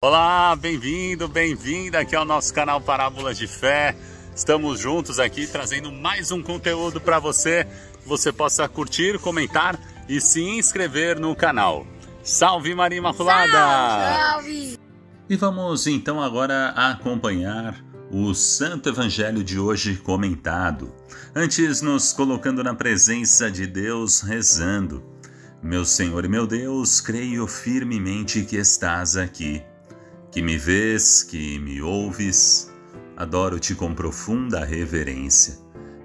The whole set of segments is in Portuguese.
Olá, bem-vindo, bem-vinda aqui ao nosso canal Parábolas de Fé. Estamos juntos aqui trazendo mais um conteúdo para você, que você possa curtir, comentar e se inscrever no canal. Salve Maria Imaculada! Salve! E vamos então agora acompanhar o Santo Evangelho de hoje comentado. Antes, nos colocando na presença de Deus, rezando. Meu Senhor e meu Deus, creio firmemente que estás aqui, que me vês, que me ouves. Adoro-te com profunda reverência.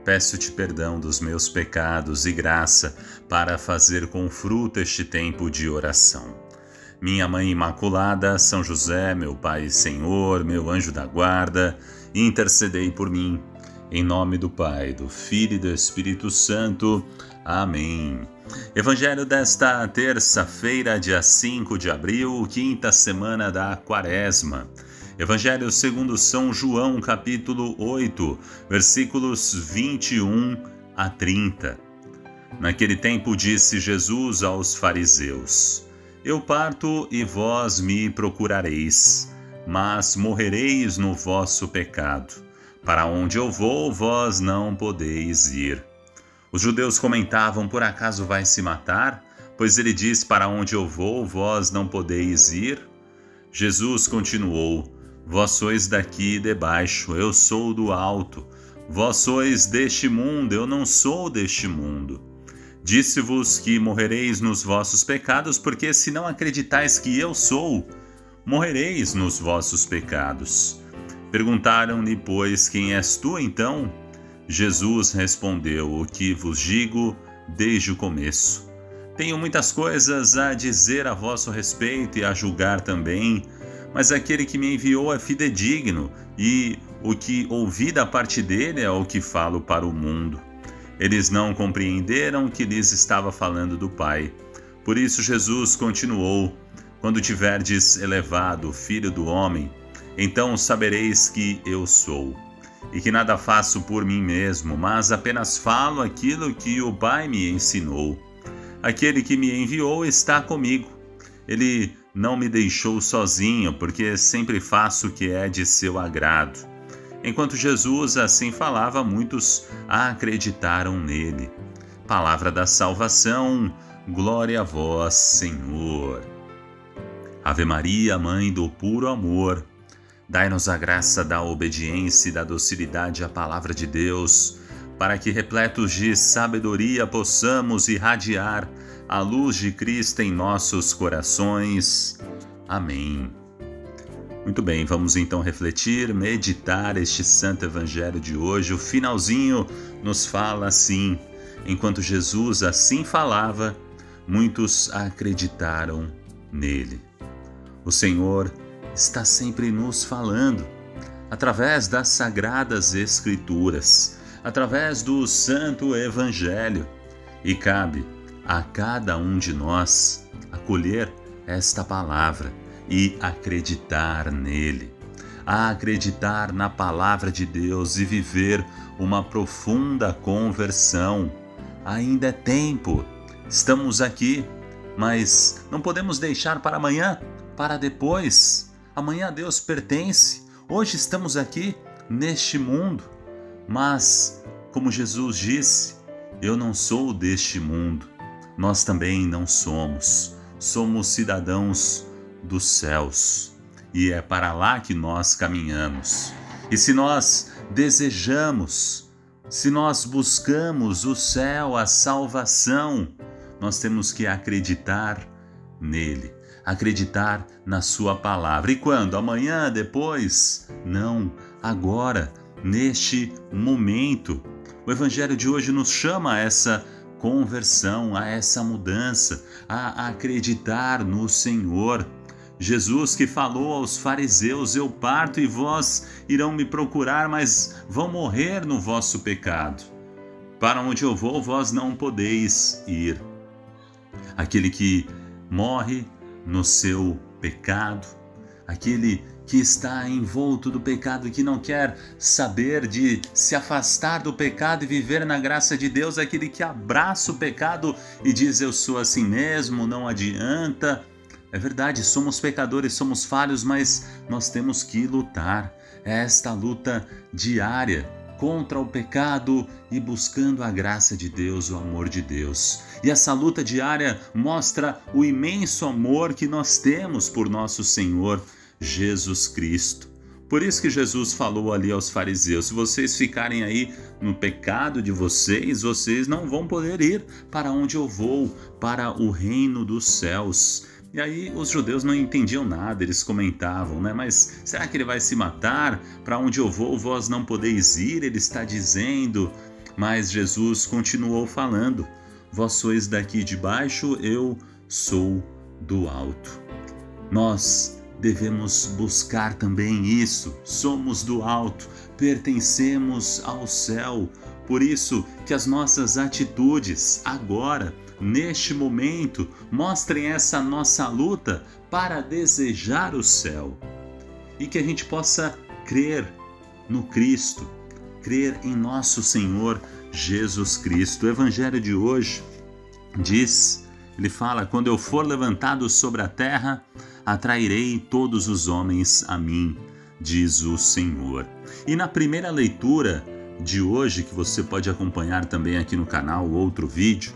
Peço-te perdão dos meus pecados e graça para fazer com fruto este tempo de oração. Minha Mãe Imaculada, São José, meu Pai e Senhor, meu anjo da guarda, intercedei por mim. Em nome do Pai, do Filho e do Espírito Santo. Amém. Evangelho desta terça-feira, dia 5 de abril, quinta semana da Quaresma. Evangelho segundo São João, capítulo 8, versículos 21 a 30. Naquele tempo disse Jesus aos fariseus: Eu parto e vós me procurareis, mas morrereis no vosso pecado. Para onde eu vou, vós não podeis ir. Os judeus comentavam: por acaso vai se matar? Pois ele diz: para onde eu vou, vós não podeis ir. Jesus continuou: vós sois daqui de baixo, eu sou do alto. Vós sois deste mundo, eu não sou deste mundo. Disse-vos que morrereis nos vossos pecados, porque se não acreditais que eu sou, morrereis nos vossos pecados. Perguntaram-lhe, pois, quem és tu, então? Jesus respondeu: o que vos digo desde o começo. Tenho muitas coisas a dizer a vosso respeito e a julgar também, mas aquele que me enviou é fidedigno, e o que ouvi da parte dele é o que falo para o mundo. Eles não compreenderam que lhes estava falando do Pai. Por isso Jesus continuou: quando tiverdes elevado o Filho do Homem, então sabereis que eu sou, e que nada faço por mim mesmo, mas apenas falo aquilo que o Pai me ensinou. Aquele que me enviou está comigo. Ele não me deixou sozinho, porque sempre faço o que é de seu agrado. Enquanto Jesus assim falava, muitos acreditaram nele. Palavra da salvação, glória a vós, Senhor. Ave Maria, Mãe do puro amor, dai-nos a graça da obediência e da docilidade à palavra de Deus, para que, repletos de sabedoria, possamos irradiar a luz de Cristo em nossos corações. Amém. Muito bem, vamos então refletir, meditar este Santo Evangelho de hoje. O finalzinho nos fala assim: enquanto Jesus assim falava, muitos acreditaram nele. O Senhor está sempre nos falando, através das Sagradas Escrituras, através do Santo Evangelho, e cabe a cada um de nós acolher esta palavra e acreditar nele, acreditar na palavra de Deus e viver uma profunda conversão. Ainda é tempo, estamos aqui, mas não podemos deixar para amanhã, para depois. Amanhã a Deus pertence. Hoje estamos aqui neste mundo, mas, como Jesus disse, eu não sou deste mundo. Nós também não somos. Somos cidadãos dos céus, e é para lá que nós caminhamos. E se nós desejamos, se nós buscamos o céu, a salvação, nós temos que acreditar nele, acreditar na sua palavra. E quando? Amanhã? Depois? Não, agora, neste momento. O Evangelho de hoje nos chama a essa conversão, a essa mudança, a acreditar no Senhor. Jesus que falou aos fariseus: eu parto e vós irão me procurar, mas vão morrer no vosso pecado. Para onde eu vou, vós não podeis ir. Aquele que morre no seu pecado, aquele que está envolto do pecado, que não quer saber de se afastar do pecado e viver na graça de Deus, aquele que abraça o pecado e diz: eu sou assim mesmo, não adianta, É verdade, somos pecadores, somos falhos, mas nós temos que lutar. É esta luta diária contra o pecado e buscando a graça de Deus, o amor de Deus. E essa luta diária mostra o imenso amor que nós temos por nosso Senhor Jesus Cristo. Por isso que Jesus falou ali aos fariseus: se vocês ficarem aí no pecado de vocês, vocês não vão poder ir para onde eu vou, para o reino dos céus. E aí os judeus não entendiam nada, eles comentavam, né? Mas será que ele vai se matar? Para onde eu vou, vós não podeis ir, ele está dizendo. Mas Jesus continuou falando: vós sois daqui de baixo, eu sou do alto. Nós devemos buscar também isso, somos do alto, pertencemos ao céu. Por isso que as nossas atitudes agora, neste momento, mostrem essa nossa luta para desejar o céu. E que a gente possa crer no Cristo, crer em nosso Senhor Jesus Cristo. O Evangelho de hoje diz, ele fala: quando eu for levantado sobre a terra, atrairei todos os homens a mim, diz o Senhor. E na primeira leitura de hoje, que você pode acompanhar também aqui no canal, outro vídeo,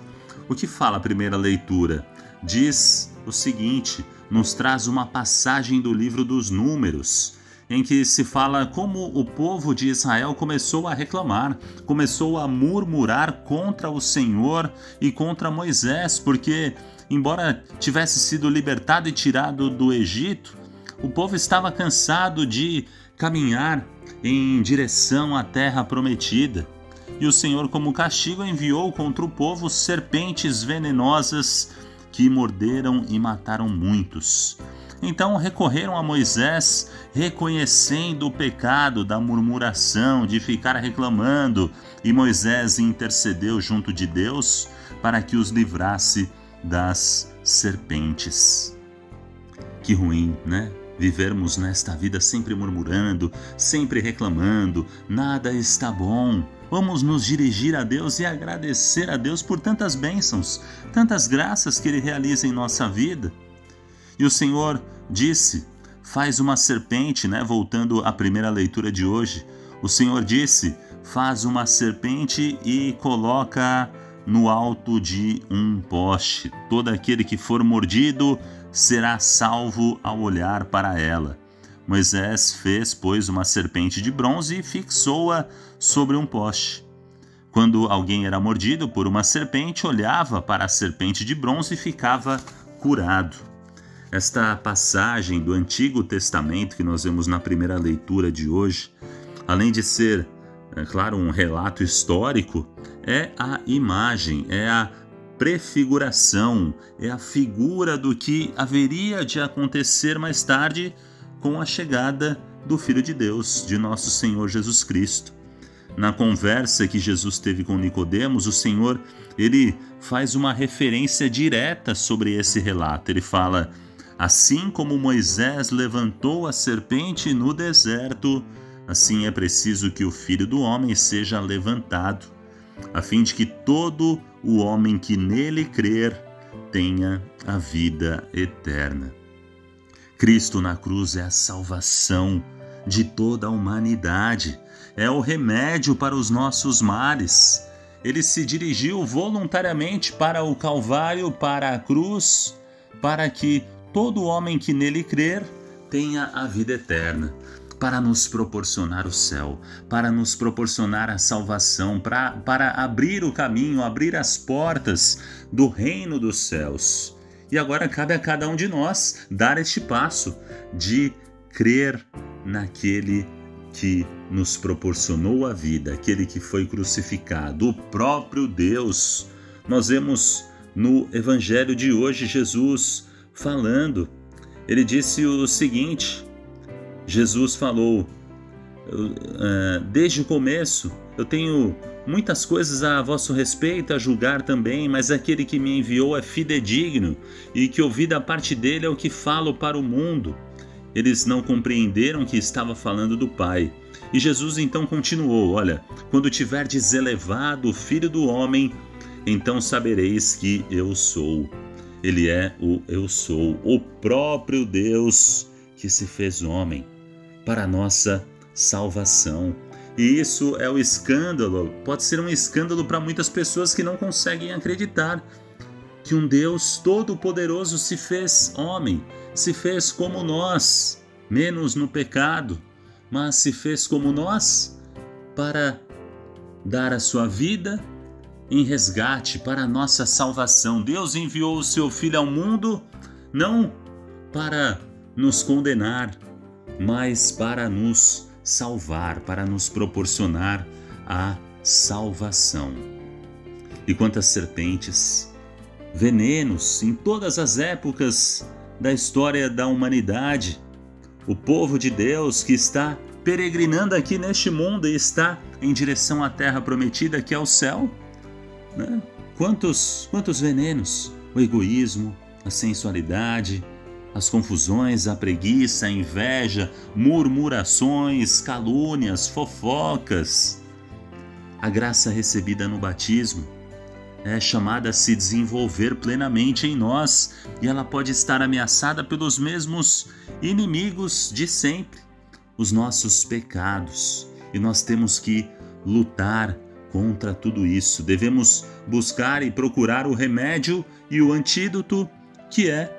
o que fala a primeira leitura? Diz o seguinte, nos traz uma passagem do livro dos Números, em que se fala como o povo de Israel começou a reclamar, começou a murmurar contra o Senhor e contra Moisés, porque, embora tivesse sido libertado e tirado do Egito, o povo estava cansado de caminhar em direção à terra prometida. E o Senhor, como castigo, enviou contra o povo serpentes venenosas que morderam e mataram muitos. Então recorreram a Moisés, reconhecendo o pecado da murmuração, de ficar reclamando, e Moisés intercedeu junto de Deus para que os livrasse das serpentes. Que ruim, né? Vivermos nesta vida sempre murmurando, sempre reclamando, nada está bom. Vamos nos dirigir a Deus e agradecer a Deus por tantas bênçãos, tantas graças que Ele realiza em nossa vida. E o Senhor disse, faz uma serpente, né? Voltando à primeira leitura de hoje, o Senhor disse, faz uma serpente e coloca no alto de um poste. Todo aquele que for mordido será salvo ao olhar para ela. Moisés fez, pois, uma serpente de bronze e fixou-a sobre um poste. Quando alguém era mordido por uma serpente, olhava para a serpente de bronze e ficava curado. Esta passagem do Antigo Testamento que nós vemos na primeira leitura de hoje, além de ser, é claro, um relato histórico, é a imagem, é a prefiguração, é a figura do que haveria de acontecer mais tarde com a chegada do Filho de Deus, de nosso Senhor Jesus Cristo. Na conversa que Jesus teve com Nicodemos, o Senhor, ele faz uma referência direta sobre esse relato. Ele fala: assim como Moisés levantou a serpente no deserto, assim é preciso que o Filho do Homem seja levantado, a fim de que todo o homem que nele crer tenha a vida eterna. Cristo na cruz é a salvação de toda a humanidade, é o remédio para os nossos males. Ele se dirigiu voluntariamente para o Calvário, para a cruz, para que todo homem que nele crer tenha a vida eterna, para nos proporcionar o céu, para nos proporcionar a salvação, para abrir o caminho, abrir as portas do reino dos céus. E agora cabe a cada um de nós dar este passo de crer naquele que nos proporcionou a vida, aquele que foi crucificado, o próprio Deus. Nós vemos no Evangelho de hoje Jesus falando. Ele disse o seguinte: Jesus falou, desde o começo eu tenho muitas coisas a vosso respeito a julgar também, mas aquele que me enviou é fidedigno, e que ouvi da parte dele é o que falo para o mundo. Eles não compreenderam que estava falando do Pai. E Jesus então continuou: olha, quando tiverdes elevado o Filho do Homem, então sabereis que eu sou. Ele é o Eu Sou, o próprio Deus que se fez homem para a nossa salvação. E isso é o escândalo, pode ser um escândalo para muitas pessoas que não conseguem acreditar que um Deus todo-poderoso se fez homem, se fez como nós, menos no pecado, mas se fez como nós para dar a sua vida em resgate para a nossa salvação. Deus enviou o seu Filho ao mundo não para nos condenar, mas para nos salvar, para nos proporcionar a salvação. E quantas serpentes, venenos em todas as épocas da história da humanidade, o povo de Deus que está peregrinando aqui neste mundo e está em direção à terra prometida, que é o céu, né? Quantos venenos, o egoísmo, a sensualidade, as confusões, a preguiça, a inveja, murmurações, calúnias, fofocas. A graça recebida no batismo é chamada a se desenvolver plenamente em nós e ela pode estar ameaçada pelos mesmos inimigos de sempre, os nossos pecados. E nós temos que lutar contra tudo isso. Devemos buscar e procurar o remédio e o antídoto, que é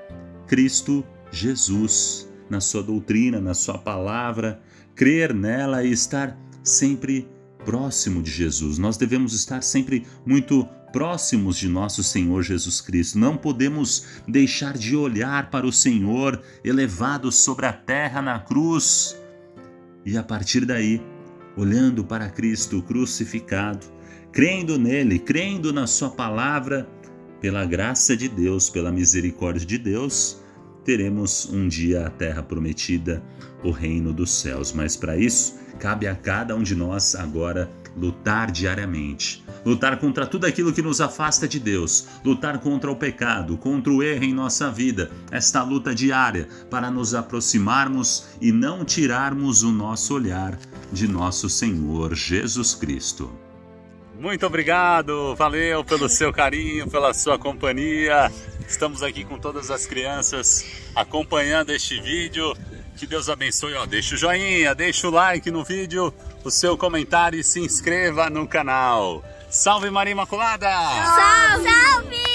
Cristo Jesus, na sua doutrina, na sua palavra, crer nela e estar sempre próximo de Jesus. Nós devemos estar sempre muito próximos de nosso Senhor Jesus Cristo. Não podemos deixar de olhar para o Senhor elevado sobre a terra na cruz e a partir daí, olhando para Cristo crucificado, crendo nele, crendo na sua palavra, pela graça de Deus, pela misericórdia de Deus, teremos um dia a terra prometida, o reino dos céus. Mas para isso, cabe a cada um de nós agora lutar diariamente. Lutar contra tudo aquilo que nos afasta de Deus. Lutar contra o pecado, contra o erro em nossa vida. Esta luta diária para nos aproximarmos e não tirarmos o nosso olhar de nosso Senhor Jesus Cristo. Muito obrigado, valeu pelo seu carinho, pela sua companhia. Estamos aqui com todas as crianças acompanhando este vídeo. Que Deus abençoe. Deixa o joinha, deixa o like no vídeo, o seu comentário e se inscreva no canal. Salve Maria Imaculada! Salve! Salve!